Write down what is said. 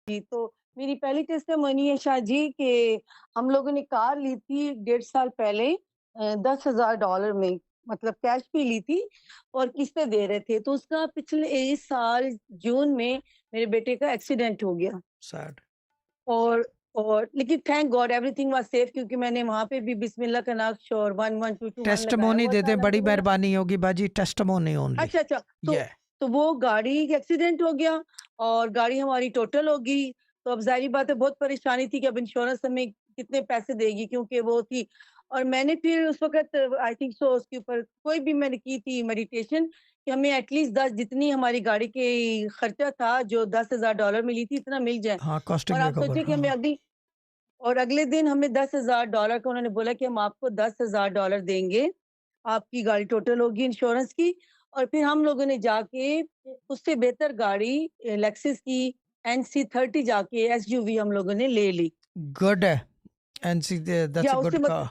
जी, तो मेरी पहली टेस्टिमोनी है शाह जी कि हम लोगों ने कार ली थी 1.5 साल पहले $10,000 में, मतलब कैश पे ली थी और किस्तें दे रहे थे। तो उसका पिछले इस साल जून में मेरे बेटे का एक्सीडेंट हो गया सैड। और लेकिन thank God everything was safe क्योंकि मैंने वहाँ पे भी बिस्मिल्लाह का नक्श और 11221 लगाया टेस्टिमोनी हुआ दे था। दें, अल्लाह बड़ी ने बोला मेहरबानी होगी बाजी, टेस्टिमोनी ओनली। अच्छा, अच्छा। तो ये तो वो गाड़ी का एक्सीडेंट हो गया और गाड़ी हमारी टोटल हो गई। तो अब ज़ाहिर-सी बात है बहुत परेशानी थी कि अब इंश्योरेंस हमें कितने पैसे देगी क्योंकि वो थी और मैंने फिर उस वक़्त आई थिंक सो उसके ऊपर कोई भी मैंने की थी मेडिटेशन कि हमें एटलीस्ट 10 जितनी हमारी गाड़ी के खर्चा था जो $10,000 मिली थी इतना मिल जाए। हाँ, और कॉस्टिंग आप रिकवर, सोचिए कि हमें हाँ। अगली और अगले दिन हमें $10,000 का उन्होंने बोला कि हम आपको $10,000 देंगे, आपकी गाड़ी टोटल होगी इंश्योरेंस की और फिर हम लोगों ने जाके उससे बेहतर गाड़ी लेक्सिस की NC30 जाके एसयूवी हम लोगों ने ले ली। गुड है, एनसी दैट्स या अ उससे गुड मत कार।